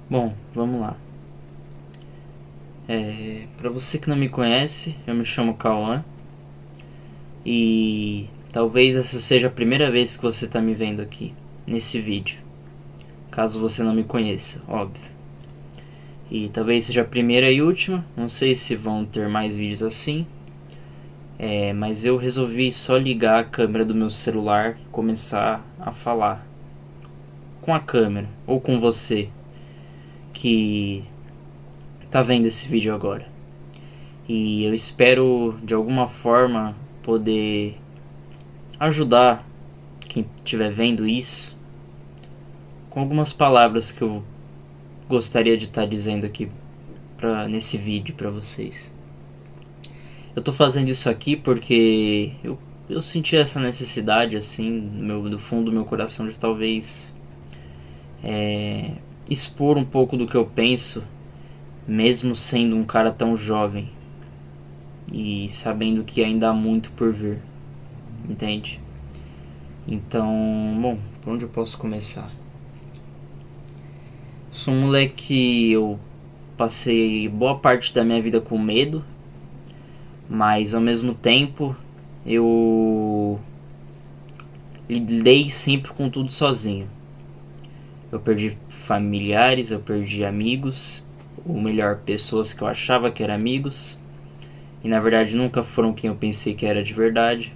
Bom, vamos lá. Para você que não me conhece, eu me chamo Cauã e talvez essa seja a primeira vez que você está me vendo aqui, nesse vídeo. Caso você não me conheça, óbvio. E talvez seja a primeira e última, não sei se vão ter mais vídeos assim. Mas eu resolvi só ligar a câmera do meu celular e começar a falar com a câmera, ou com você que tá vendo esse vídeo agora. E eu espero de alguma forma poder ajudar quem estiver vendo isso com algumas palavras que eu gostaria de estar dizendo aqui nesse vídeo para vocês. Eu tô fazendo isso aqui porque eu senti essa necessidade assim do fundo do meu coração de talvez expor um pouco do que eu penso, mesmo sendo um cara tão jovem e sabendo que ainda há muito por vir, entende? Então, bom, por onde eu posso começar? Sou um moleque, eu passei boa parte da minha vida com medo, mas ao mesmo tempo eu lidei sempre com tudo sozinho. Eu perdi familiares, eu perdi amigos, ou melhor, pessoas que eu achava que eram amigos, e na verdade nunca foram quem eu pensei que era de verdade.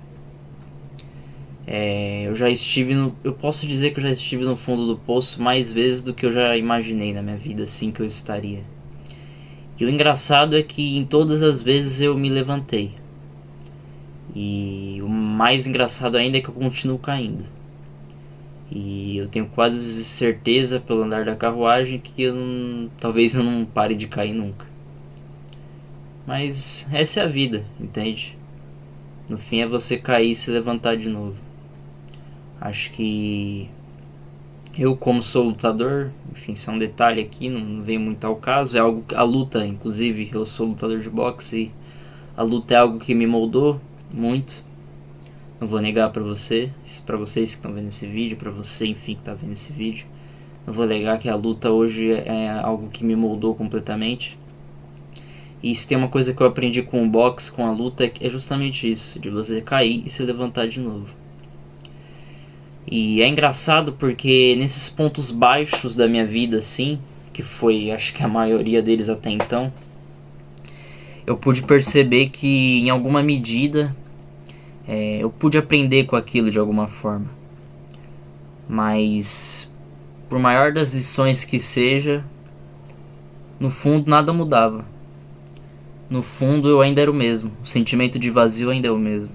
Eu já estive eu posso dizer que eu já estive no fundo do poço mais vezes do que eu já imaginei na minha vida, assim que eu estaria. E o engraçado é que em todas as vezes eu me levantei. E o mais engraçado ainda é que eu continuo caindo. E eu tenho quase certeza pelo andar da carruagem que talvez eu não pare de cair nunca. Mas essa é a vida, entende? No fim é você cair e se levantar de novo. Acho que eu, como sou lutador, enfim, isso é um detalhe aqui, não vem muito ao caso. É algo, a luta, inclusive, eu sou lutador de boxe e a luta é algo que me moldou muito. Não vou negar pra vocês que estão vendo esse vídeo, pra você, enfim, que tá vendo esse vídeo. Não vou negar que a luta hoje é algo que me moldou completamente. E se tem uma coisa que eu aprendi com o boxe, com a luta, é justamente isso, de você cair e se levantar de novo. E é engraçado porque nesses pontos baixos da minha vida, assim, que foi acho que a maioria deles até então, eu pude perceber que em alguma medida eu pude aprender com aquilo de alguma forma. Mas por maior das lições que seja, no fundo nada mudava. No fundo eu ainda era o mesmo, o sentimento de vazio ainda é o mesmo.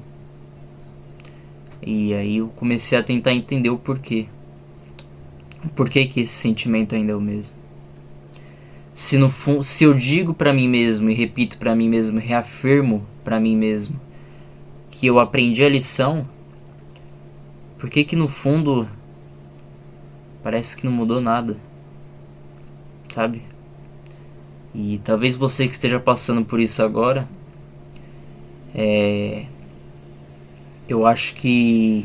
E aí eu comecei a tentar entender o porquê. Por que esse sentimento ainda é o mesmo? Se eu digo pra mim mesmo e repito pra mim mesmo, reafirmo pra mim mesmo que eu aprendi a lição, por que no fundo parece que não mudou nada, sabe? E talvez você que esteja passando por isso agora, eu acho que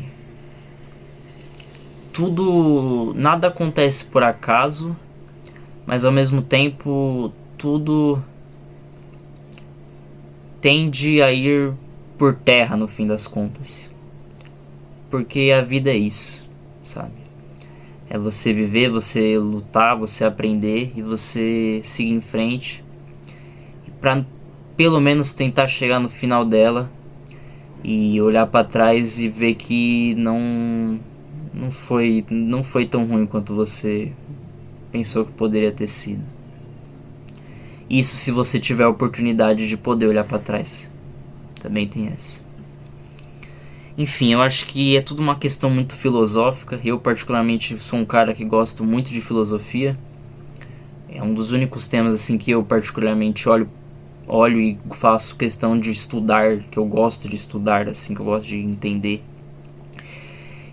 nada acontece por acaso, mas ao mesmo tempo tudo tende a ir por terra no fim das contas. Porque a vida é isso, sabe? É você viver, você lutar, você aprender e você seguir em frente. E pra pelo menos tentar chegar no final dela e olhar pra trás e ver que não foi tão ruim quanto você pensou que poderia ter sido. Isso se você tiver a oportunidade de poder olhar pra trás. Também tem essa. Enfim, eu acho que é tudo uma questão muito filosófica. Eu particularmente sou um cara que gosto muito de filosofia. É um dos únicos temas assim que eu particularmente olho e faço questão de estudar, que eu gosto de estudar, assim, que eu gosto de entender.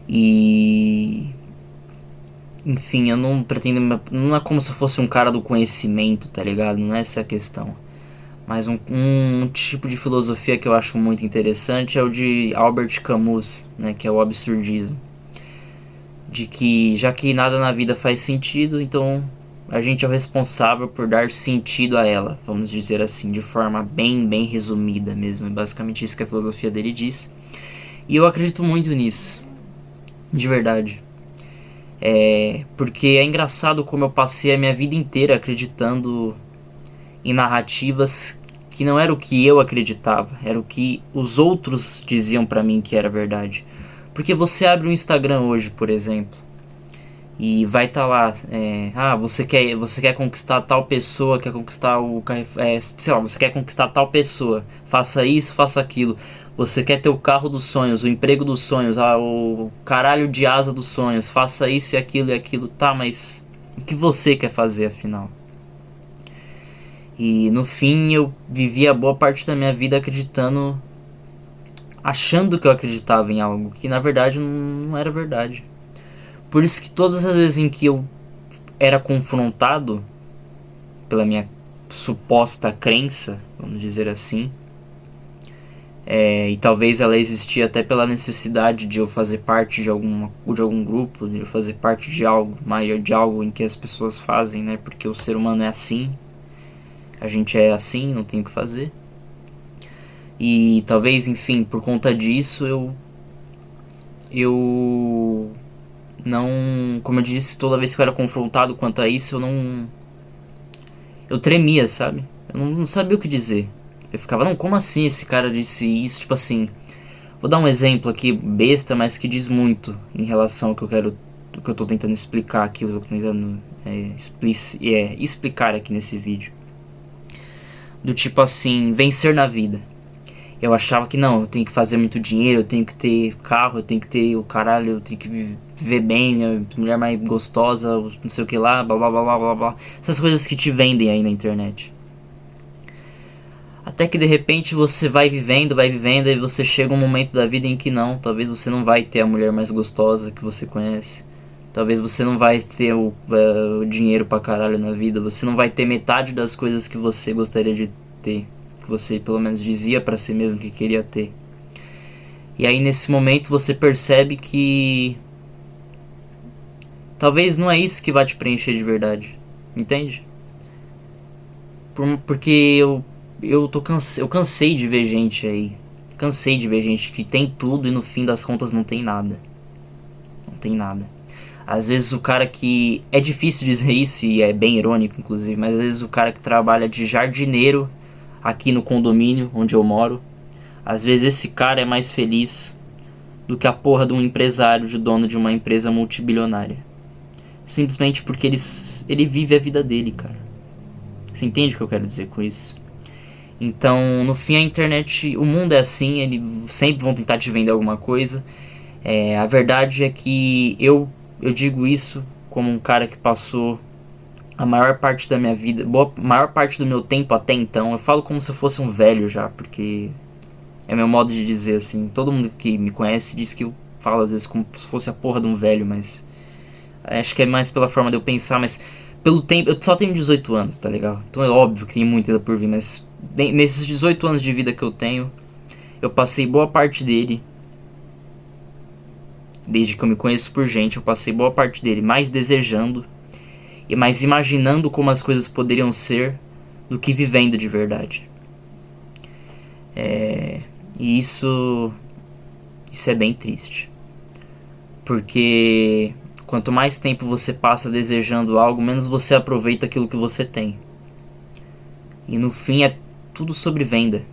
E enfim, eu não pretendo, não é como se eu fosse um cara do conhecimento, tá ligado? Não é essa a questão. Mas um tipo de filosofia que eu acho muito interessante é o de Albert Camus, né, que é o absurdismo. De que já que nada na vida faz sentido, então a gente é o responsável por dar sentido a ela, vamos dizer assim, de forma bem resumida mesmo. É basicamente isso que a filosofia dele diz. E eu acredito muito nisso, de verdade. Porque é engraçado como eu passei a minha vida inteira acreditando em narrativas que não era o que eu acreditava, era o que os outros diziam pra mim que era verdade. Porque você abre um Instagram hoje, por exemplo, e vai estar lá, você quer conquistar tal pessoa, quer conquistar sei lá, você quer conquistar tal pessoa, faça isso, faça aquilo. Você quer ter o carro dos sonhos, o emprego dos sonhos, o caralho de asa dos sonhos, faça isso e aquilo, tá, mas o que você quer fazer afinal? E no fim eu vivi a boa parte da minha vida acreditando, achando que eu acreditava em algo que na verdade não era verdade. Por isso que todas as vezes em que eu era confrontado pela minha suposta crença, vamos dizer assim, e talvez ela existia até pela necessidade de eu fazer parte de algum grupo, de eu fazer parte de algo maior, de algo em que as pessoas fazem, né? Porque o ser humano é assim, a gente é assim, não tem o que fazer. E talvez, enfim, por conta disso eu não, como eu disse, toda vez que eu era confrontado quanto a isso, eu tremia, sabe? Eu não sabia o que dizer. Eu ficava, não, como assim esse cara disse isso? Tipo assim, vou dar um exemplo aqui besta, mas que diz muito em relação ao que eu tô tentando explicar aqui, eu tô tentando explicar aqui nesse vídeo. Do tipo assim, vencer na vida. Eu achava que não, eu tenho que fazer muito dinheiro, eu tenho que ter carro, eu tenho que ter o caralho, eu tenho que viver bem, a mulher mais gostosa, não sei o que lá, blá blá blá blá blá. Essas coisas que te vendem aí na internet. Até que de repente você vai vivendo e você chega um momento da vida em que não, talvez você não vai ter a mulher mais gostosa que você conhece. Talvez você não vai ter o dinheiro pra caralho na vida, você não vai ter metade das coisas que você gostaria de ter, que você pelo menos dizia pra si mesmo que queria ter. E aí nesse momento você percebe que talvez não é isso que vai te preencher de verdade, entende? Porque eu cansei de ver gente aí. Cansei de ver gente que tem tudo e no fim das contas não tem nada. Não tem nada. Às vezes o cara que... É difícil dizer isso e é bem irônico inclusive, mas às vezes o cara que trabalha de jardineiro aqui no condomínio onde eu moro, às vezes esse cara é mais feliz do que a porra de um empresário, de dono de uma empresa multibilionária. Simplesmente porque ele vive a vida dele, cara. Você entende o que eu quero dizer com isso? Então, no fim, a internet, o mundo é assim, eles sempre vão tentar te vender alguma coisa. A verdade é que eu digo isso como um cara que passou a maior parte da minha vida, maior parte do meu tempo até então. Eu falo como se eu fosse um velho já, porque é meu modo de dizer assim. Todo mundo que me conhece diz que eu falo às vezes como se fosse a porra de um velho, mas acho que é mais pela forma de eu pensar, mas pelo tempo, eu só tenho 18 anos, tá legal? Então é óbvio que tem muito ainda por vir, mas nesses 18 anos de vida que eu tenho, eu passei boa parte dele, desde que eu me conheço por gente, eu passei boa parte dele mais desejando e mais imaginando como as coisas poderiam ser do que vivendo de verdade. E isso é bem triste, porque quanto mais tempo você passa desejando algo, menos você aproveita aquilo que você tem. E no fim é tudo sobre venda.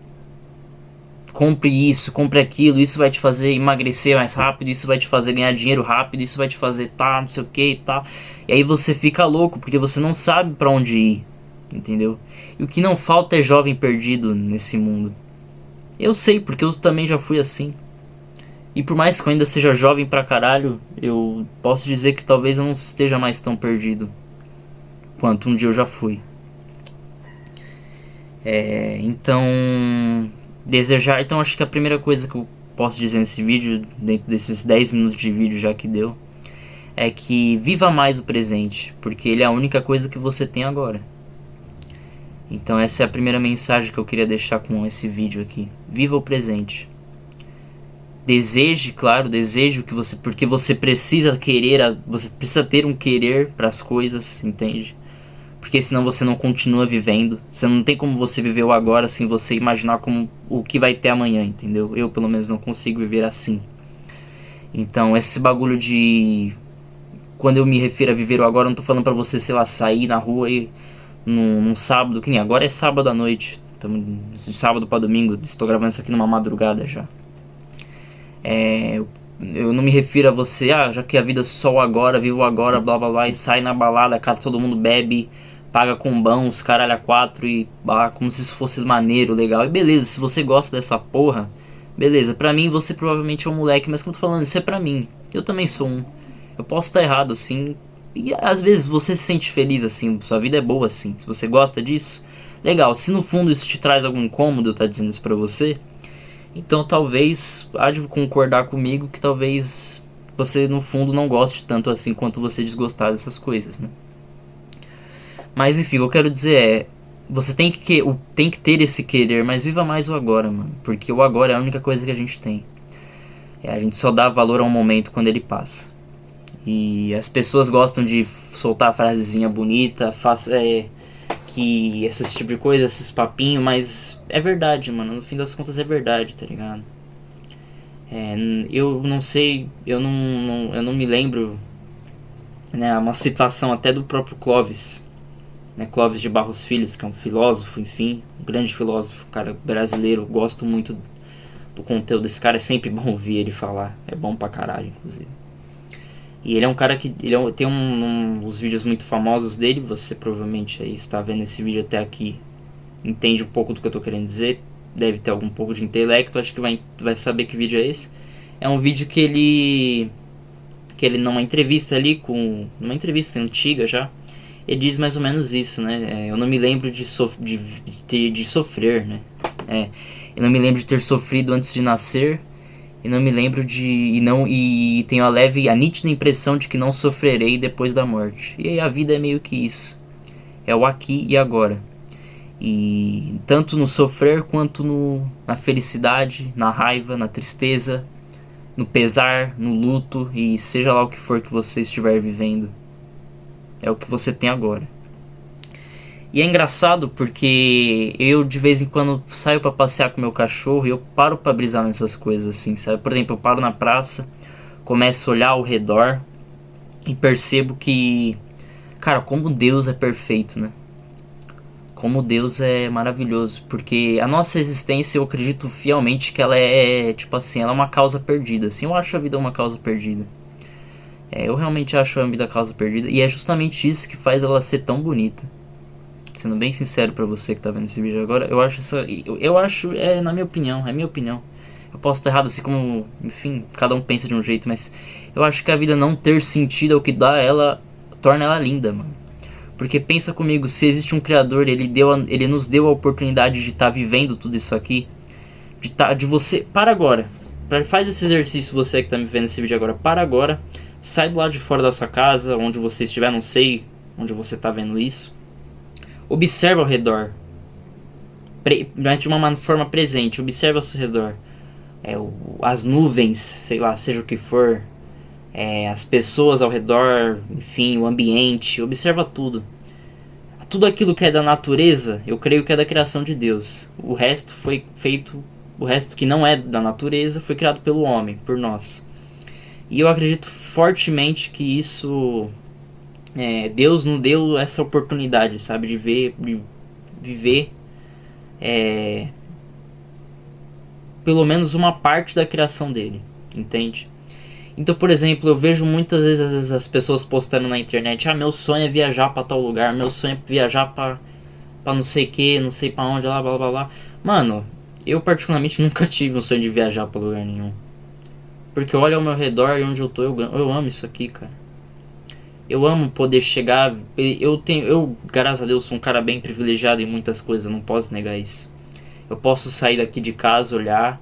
Compre isso, compre aquilo, isso vai te fazer emagrecer mais rápido, isso vai te fazer ganhar dinheiro rápido, isso vai te fazer não sei o que e tá. E aí você fica louco porque você não sabe pra onde ir, entendeu? E o que não falta é jovem perdido nesse mundo. Eu sei, porque eu também já fui assim. E por mais que eu ainda seja jovem pra caralho, eu posso dizer que talvez eu não esteja mais tão perdido quanto um dia eu já fui. Então, desejar. Então, acho que a primeira coisa que eu posso dizer nesse vídeo, dentro desses 10 minutos de vídeo já que deu, é que viva mais o presente, porque ele é a única coisa que você tem agora. Então, essa é a primeira mensagem que eu queria deixar com esse vídeo aqui. Viva o presente. Deseje, claro, deseje o que porque você precisa querer, você precisa ter um querer para as coisas, entende? Porque senão você não continua vivendo. Você não tem como você viver o agora sem você imaginar como o que vai ter amanhã, entendeu? Eu pelo menos não consigo viver assim. Então esse bagulho de... Quando eu me refiro a viver o agora, eu não tô falando pra você, sei lá, sair na rua e num sábado, que nem agora é sábado à noite. Estamos de sábado pra domingo, estou gravando isso aqui numa madrugada já. Eu não me refiro a você, já que a vida é só o agora, vivo o agora, blá blá blá, e sai na balada, cara, todo mundo bebe, paga com bons, caralho a quatro, e como se isso fosse maneiro, legal. E beleza, se você gosta dessa porra, beleza. Pra mim, você provavelmente é um moleque, mas como eu tô falando, isso é pra mim. Eu também sou um. Eu posso estar errado, assim, e às vezes você se sente feliz, assim, sua vida é boa, assim. Se você gosta disso, legal. Se no fundo isso te traz algum incômodo, eu tá dizendo isso pra você, então talvez há de concordar comigo que talvez você no fundo não goste tanto assim quanto você desgostar dessas coisas, né? Mas enfim, o que eu quero dizer é... Você tem que ter esse querer, mas viva mais o agora, mano. Porque o agora é a única coisa que a gente tem. A gente só dá valor ao momento quando ele passa. E as pessoas gostam de soltar a frasezinha bonita, que esse tipo de coisa, esses papinhos, mas é verdade, mano. No fim das contas é verdade, tá ligado? Eu não sei, eu não me lembro, né? Uma citação até do próprio Clóvis, né? Clóvis de Barros Filhos, que é um filósofo, enfim, um grande filósofo, cara brasileiro. Gosto muito do conteúdo desse cara, é sempre bom ouvir ele falar, é bom pra caralho, inclusive. E ele é um cara que tem uns vídeos muito famosos dele. Você provavelmente aí está vendo esse vídeo até aqui, entende um pouco do que eu tô querendo dizer, deve ter algum pouco de intelecto, acho que vai saber que vídeo é esse. É um vídeo que ele numa entrevista ali, numa entrevista antiga já, ele diz mais ou menos isso, né? Eu não me lembro de sofrer, né? Eu não me lembro de ter sofrido antes de nascer, e não me lembro e tenho a nítida impressão de que não sofrerei depois da morte. E aí a vida é meio que isso. É o aqui e agora. E tanto no sofrer quanto na felicidade, na raiva, na tristeza, no pesar, no luto, e seja lá o que for que você estiver vivendo, é o que você tem agora. E é engraçado porque eu de vez em quando saio pra passear com meu cachorro e eu paro pra brisar nessas coisas assim, sabe? Por exemplo, eu paro na praça, começo a olhar ao redor e percebo que, cara, como Deus é perfeito, né? Como Deus é maravilhoso, porque a nossa existência, eu acredito fielmente que ela é, tipo assim, ela é uma causa perdida, assim. Eu acho a vida uma causa perdida. Eu realmente acho a vida causa perdida, e é justamente isso que faz ela ser tão bonita. Sendo bem sincero pra você que tá vendo esse vídeo agora, eu acho, na minha opinião, é minha opinião. Eu posso estar errado, assim como, enfim, cada um pensa de um jeito, mas eu acho que a vida não ter sentido é o que torna ela linda, mano. Porque pensa comigo, se existe um criador, ele nos deu a oportunidade de estar vivendo tudo isso aqui, de você, para agora, faz esse exercício, você que tá me vendo esse vídeo agora, para agora, sai do lado de fora da sua casa, onde você estiver, não sei onde você tá vendo isso, observa ao redor, de uma forma presente, observa ao seu redor, as nuvens, sei lá, seja o que for, as pessoas ao redor, enfim, o ambiente, observa tudo. Tudo aquilo que é da natureza, eu creio que é da criação de Deus. O resto foi feito, o resto que não é da natureza foi criado pelo homem, por nós. E eu acredito fortemente que isso, Deus nos deu essa oportunidade, sabe, de viver pelo menos uma parte da criação dele, entende? Então, por exemplo, eu vejo muitas vezes as pessoas postando na internet: meu sonho é viajar pra tal lugar, meu sonho é viajar pra não sei que, não sei pra onde, lá, blá blá blá. Mano, eu particularmente nunca tive um sonho de viajar pra lugar nenhum. Porque eu olho ao meu redor e onde eu tô, eu amo isso aqui, cara. Eu amo poder chegar, eu, graças a Deus, sou um cara bem privilegiado em muitas coisas, não posso negar isso. Eu posso sair daqui de casa, olhar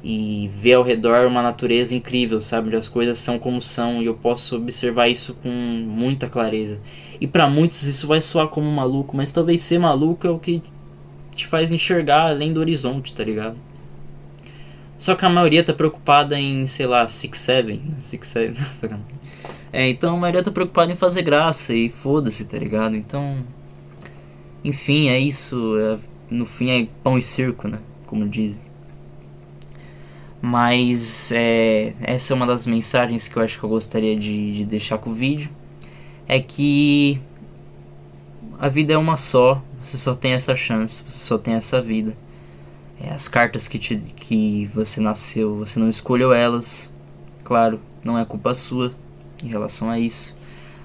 e ver ao redor uma natureza incrível, sabe? Onde as coisas são como são, e eu posso observar isso com muita clareza. E pra muitos isso vai soar como maluco, mas talvez ser maluco é o que te faz enxergar além do horizonte, tá ligado? Só que a maioria tá preocupada em, sei lá, Six Seven. Então a maioria tá preocupada em fazer graça e foda-se, tá ligado? Então Enfim, é isso. No fim é pão e circo, né? Como dizem. Mas essa é uma das mensagens que eu acho que eu gostaria de deixar com o vídeo. É que a vida é uma só. Você só tem essa chance. Você só tem essa vida. As cartas que você nasceu, você não escolheu elas. Claro, não é culpa sua em relação a isso.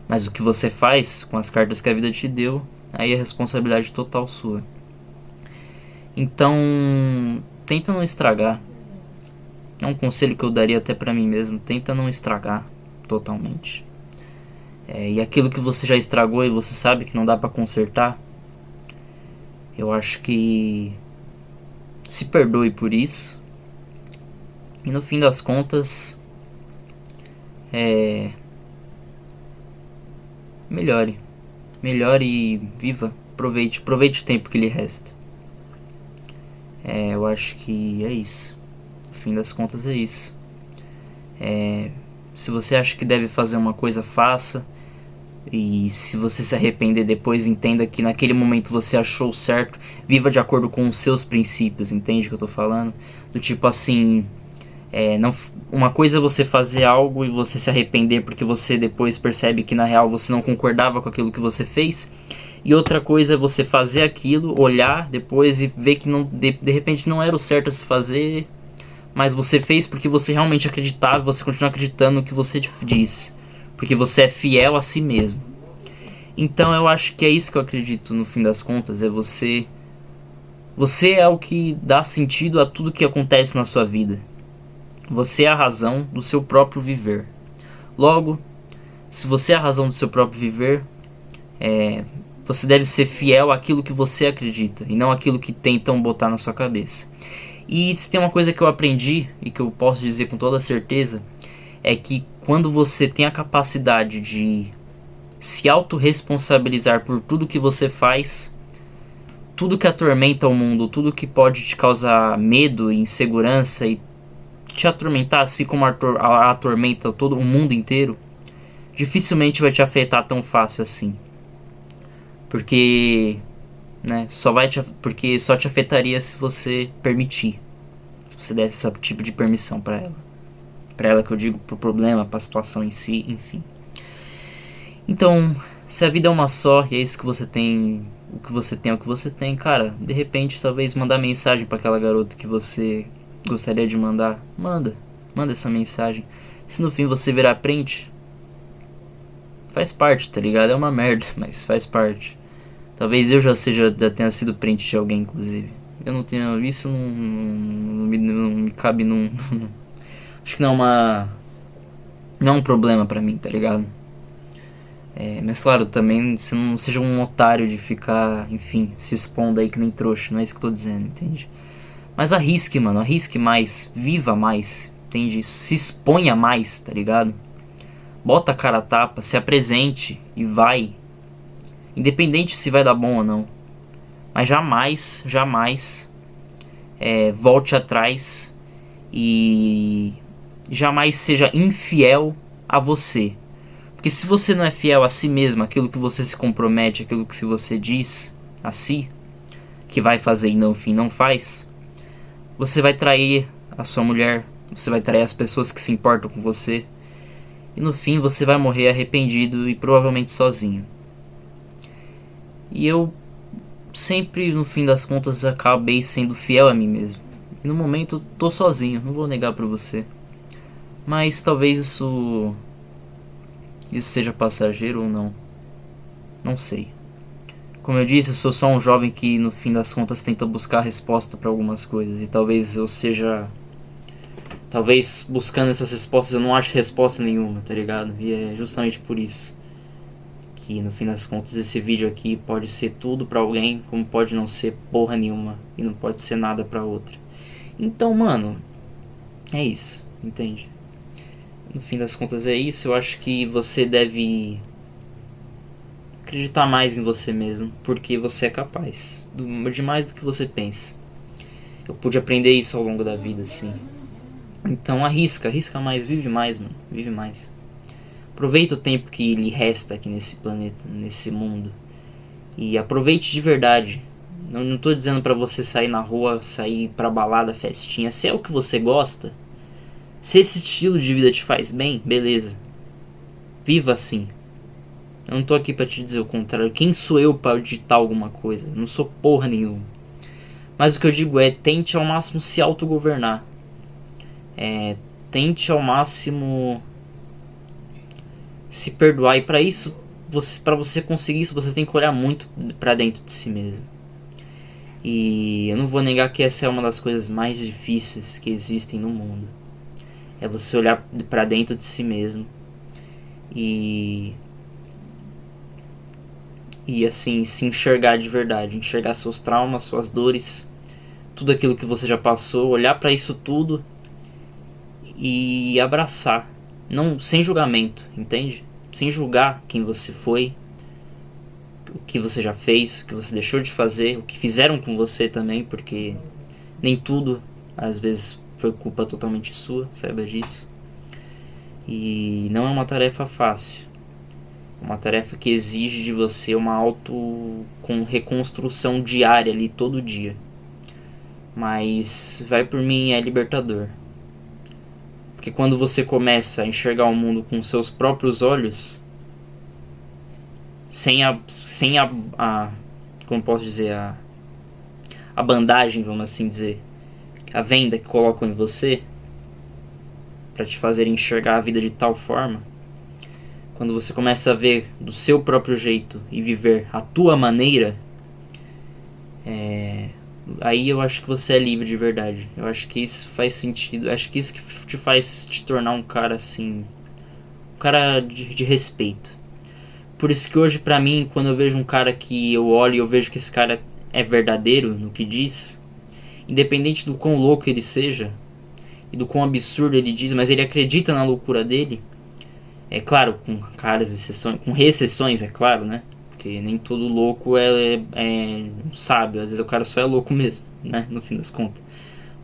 Mas o que você faz com as cartas que a vida te deu, aí é responsabilidade total sua. Então, tenta não estragar. É um conselho que eu daria até pra mim mesmo. Tenta não estragar totalmente. E aquilo que você já estragou e você sabe que não dá pra consertar, eu acho que se perdoe por isso. E no fim das contas, melhore. Melhore e viva. Aproveite o tempo que lhe resta. Eu acho que é isso. No fim das contas é isso. Se você acha que deve fazer uma coisa, faça. E se você se arrepender depois, entenda que naquele momento você achou certo. Viva de acordo com os seus princípios, entende o que eu tô falando? Do tipo assim, não, uma coisa é você fazer algo e você se arrepender porque você depois percebe que na real você não concordava com aquilo que você fez. E outra coisa é você fazer aquilo, olhar depois e ver que não, de repente não era o certo a se fazer, mas você fez porque você realmente acreditava, você continua acreditando no que você diz, porque você é fiel a si mesmo. Então eu acho que é isso que eu acredito no fim das contas, é você é o que dá sentido a tudo que acontece na sua vida. Você é a razão do seu próprio viver. Logo, se você é a razão do seu próprio viver, você deve ser fiel àquilo que você acredita e não àquilo que tentam botar na sua cabeça. E se tem uma coisa que eu aprendi e que eu posso dizer com toda certeza, é que quando você tem a capacidade de se autorresponsabilizar por tudo que você faz, tudo que atormenta o mundo, tudo que pode te causar medo e insegurança e te atormentar, assim como atormenta todo o mundo inteiro, dificilmente vai te afetar tão fácil assim. Porque porque só te afetaria se você permitir, se você desse esse tipo de permissão pra ela que eu digo, pro problema, pra situação em si, enfim. Então, se a vida é uma só e é isso que você tem, o que você tem é o que você tem, cara, de repente talvez mandar mensagem pra aquela garota que você gostaria de mandar, manda essa mensagem. Se no fim você virar print, faz parte, tá ligado? É uma merda, mas faz parte. Talvez eu já tenha sido print de alguém, inclusive. Eu não tenho. Isso não me cabe num. Acho que não é uma. Não é um problema pra mim, tá ligado? Mas claro, também você não seja um otário de ficar, enfim, se expondo aí que nem trouxa. Não é isso que eu tô dizendo, entende? Mas arrisque, mano. Arrisque mais. Viva mais. Entende? Se exponha mais, tá ligado? Bota a cara a tapa, se apresente e vai. Independente se vai dar bom ou não. Mas jamais volte atrás e jamais seja infiel a você. Porque se você não é fiel a si mesmo, aquilo que você se compromete, aquilo que você diz a si, que vai fazer e no fim não faz, você vai trair a sua mulher, você vai trair as pessoas que se importam com você, e no fim você vai morrer arrependido e provavelmente sozinho. E eu sempre, no fim das contas, acabei sendo fiel a mim mesmo. E no momento tô sozinho, não vou negar pra você. Mas talvez isso seja passageiro ou não. Não sei. Como eu disse, eu sou só um jovem que no fim das contas tenta buscar resposta para algumas coisas. E talvez eu seja... Talvez buscando essas respostas eu não ache resposta nenhuma, tá ligado? E é justamente por isso que no fim das contas esse vídeo aqui pode ser tudo pra alguém, como pode não ser porra nenhuma e não pode ser nada pra outra. Então, mano, é isso, entende? No fim das contas é isso. Eu acho que você deve acreditar mais em você mesmo, porque você é capaz de mais do que você pensa. Eu pude aprender isso ao longo da vida, assim. Então arrisca mais, vive mais, mano, vive mais. Aproveita o tempo que lhe resta aqui nesse planeta, nesse mundo. E aproveite de verdade. Não tô dizendo pra você sair na rua, sair pra balada, festinha. Se é o que você gosta, se esse estilo de vida te faz bem, beleza. Viva assim. Eu não tô aqui pra te dizer o contrário. Quem sou eu pra ditar alguma coisa? Eu não sou porra nenhuma. Mas o que eu digo é, tente ao máximo se autogovernar. Tente ao máximo se perdoar. E pra isso, pra você conseguir isso, você tem que olhar muito pra dentro de si mesmo. E eu não vou negar que essa é uma das coisas mais difíceis que existem no mundo. É você olhar pra dentro de si mesmo e assim, se enxergar de verdade, enxergar seus traumas, suas dores, tudo aquilo que você já passou, olhar pra isso tudo e abraçar, não sem julgamento, entende? Sem julgar quem você foi, o que você já fez, o que você deixou de fazer, o que fizeram com você também, porque nem tudo às vezes foi culpa totalmente sua, saiba disso. E não é uma tarefa fácil. É uma tarefa que exige de você uma com reconstrução diária ali todo dia. Mas vai por mim, é libertador. Porque quando você começa a enxergar o mundo com seus próprios olhos, sem a como posso dizer, a bandagem, vamos assim dizer, a venda que colocam em você para te fazer enxergar a vida de tal forma, quando você começa a ver do seu próprio jeito e viver a tua maneira, aí eu acho que você é livre de verdade. Eu acho que isso faz sentido. Eu acho que isso que te faz te tornar um cara assim, um cara de respeito. Por isso que hoje pra mim, quando eu vejo um cara que eu olho e eu vejo que esse cara é verdadeiro no que diz, independente do quão louco ele seja e do quão absurdo ele diz, mas ele acredita na loucura dele, é claro, com caras exceções, com reexceções, é claro, né? Porque nem todo louco é sábio, às vezes o cara só é louco mesmo, né? No fim das contas.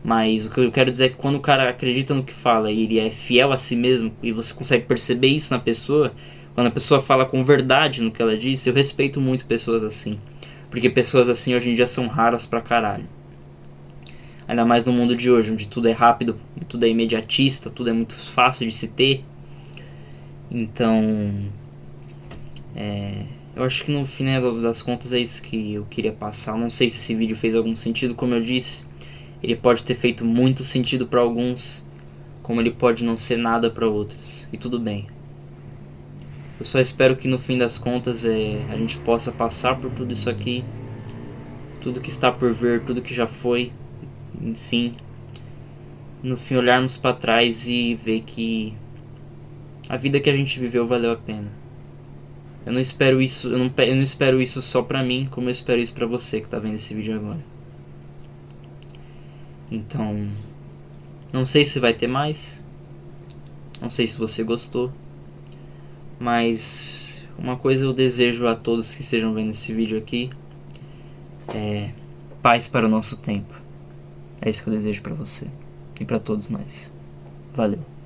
Mas o que eu quero dizer é que quando o cara acredita no que fala e ele é fiel a si mesmo e você consegue perceber isso na pessoa, quando a pessoa fala com verdade no que ela diz, eu respeito muito pessoas assim. Porque pessoas assim hoje em dia são raras pra caralho. Ainda mais no mundo de hoje, onde tudo é rápido, tudo é imediatista, tudo é muito fácil de se ter. Então, eu acho que no final das contas é isso que eu queria passar. Eu não sei se esse vídeo fez algum sentido, como eu disse. Ele pode ter feito muito sentido para alguns, como ele pode não ser nada para outros. E tudo bem. Eu só espero que no fim das contas a gente possa passar por tudo isso aqui, tudo que está por vir, tudo que já foi, enfim, no fim olharmos para trás e ver que a vida que a gente viveu valeu a pena. Eu não espero isso, eu não espero isso só pra mim, como eu espero isso pra você que tá vendo esse vídeo agora. Então, não sei se vai ter mais, não sei se você gostou, mas uma coisa eu desejo a todos que estejam vendo esse vídeo aqui é paz para o nosso tempo. É isso que eu desejo pra você e pra todos nós. Valeu.